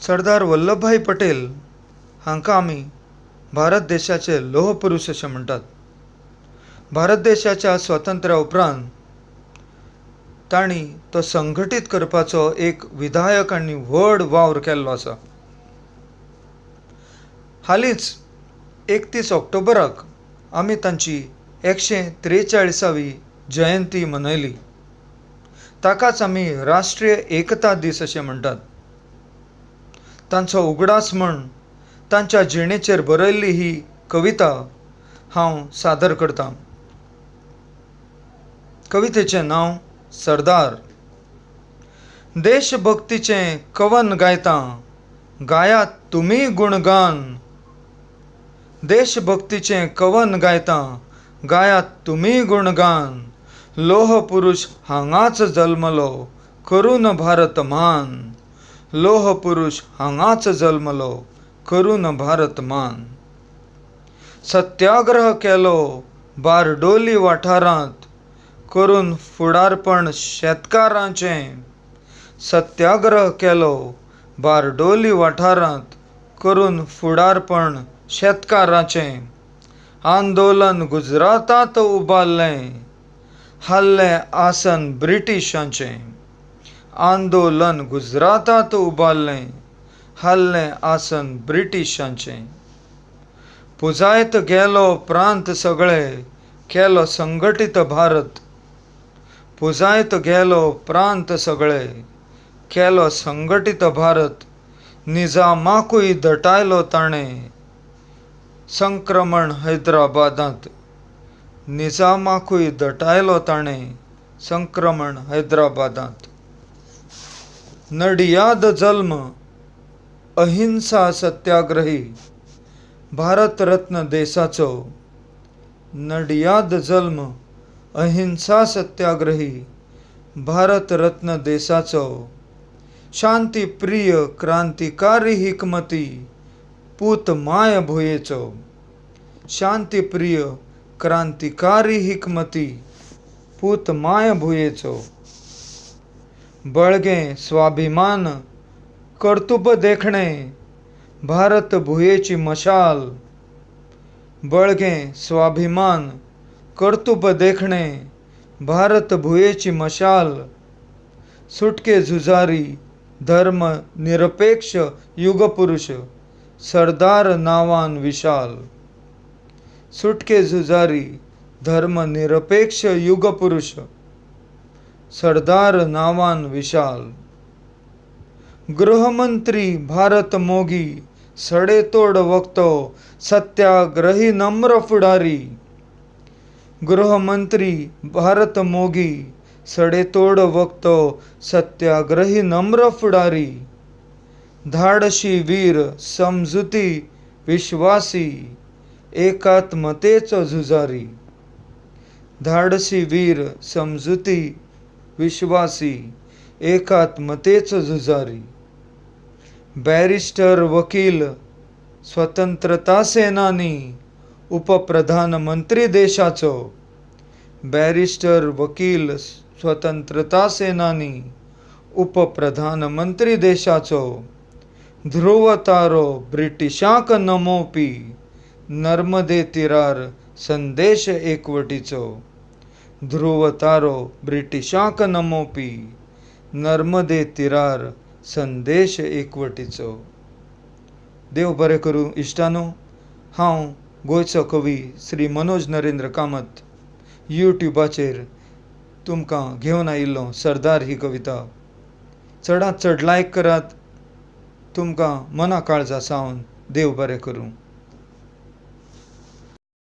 सरदार वल्लभभाई पटेल हांकां आमी भारत देशाचे लोह पुरुष अशें म्हणटात. भारत देशाच्या स्वातंत्र्या उपरांत तांणी तो संघटीत करपाचो एक विधायक आनी व्हड वावर केल्लो आसा. हालींच 31 ऑक्टोबराक आमी तांची 143वी जयंती मनयली. ताकाच आमी राष्ट्रीय एकता दीस अशें म्हणटात. तांचो उगडास म्हण तांच्या जिणेचेर बरयल्ली ही कविता हांव सादर करतां. कवितेचें नांव सरदार. देशभक्तीचें कवन गायतां, गायात तुमी गुणगान. देशभक्तीचें कवन गायतां, गायात तुमी गुणगान. लोह पुरुष हांगाच जल्मलो, करून भारत मान. लोह पुरुष हांगाच जल्मलो, करून भारत मान. सत्याग्रह केलो बारडोली वाठारांत, करून फुडारपण शेतकारांचें. सत्याग्रह केलो बारडोली वाठारांत, करून फुडारपण शेतकारांचें. आंदोलन गुजरातांत उबारलें, हाल्लें आसन ब्रिटिशांचें. आंदोलन गुजरातांत उबारलें, हाल्लें आसन ब्रिटिशांचें. पुजायत गेलो प्रांत सगळे, केलो संघटीत भारत. पुजायत गेलो प्रांत सगळे, केलो संघटीत भारत. निजामाकूय दटायलो ताणें, संक्रमण हैदराबादांत. निजामाकूय दटायलो ताणें, संक्रमण हैदराबादांत. नडियाद जल्म अहिंसा सत्याग्रही, भारत रत्न देशाचो. नडियाद जल्म अहिंसा सत्याग्रही, भारत रत्न देशाचो. शांतीप्रिय क्रांतिकारी हिकमती, पूत माय भुयेचो. शांतीप्रिय क्रांतिकारी हिकमती, पूत माय भुयेचो. बळगें स्वाभिमान कर्तुब देखणें, भारत भुयेची मशाल. बळगें स्वाभिमान कर्तुब देखणें, भारत भुयेची मशाल. सुटके झुजारी धर्म निरपेक्ष युगपुरुष, सरदार नांवान विशाल. सुटके झुजारी धर्म निरपेक्ष युगपुरुष, सरदार नांवान विशाल. गृहमंत्री भारत मोगी, सडेतोड वक्तो सत्याग्रही नम्र फुडारी. गृहमंत्री भारत मोगी, सडेतोड वक्तो सत्याग्रही नम्र फुडारी. धाडशी वीर समजुती विश्वासी, एकात्मतेचो झुजारी. धाडसी वीर समजुती विश्वासी, एकात्मतेचो झुजारी. बॅरिस्टर वकील स्वतंत्रता सेनानी, उपप्रधानमंत्री देशाचो. बॅरिस्टर वकील स्वतंत्रता सेनानी, उपप्रधानमंत्री देशाचो. ध्रुव तारो ब्रिटिशांक नमोवपी, नर्मदे तीरार संदेश एकवटीचो. ध्रुव तारो ब्रिटिशांक नमोवपी, नर्मदे तीरार संदेश एकवटीचो. देव बरें करूं इश्टानो. हांव गोंयचो कवी श्री मनोज नरेंद्र कामत यूट्यूबाचेर तुमकां घेवन आयिल्लो सरदार ही कविता. चडांत चड लायक करात. तुमकां मना काळजा सावन देव बरें करूं.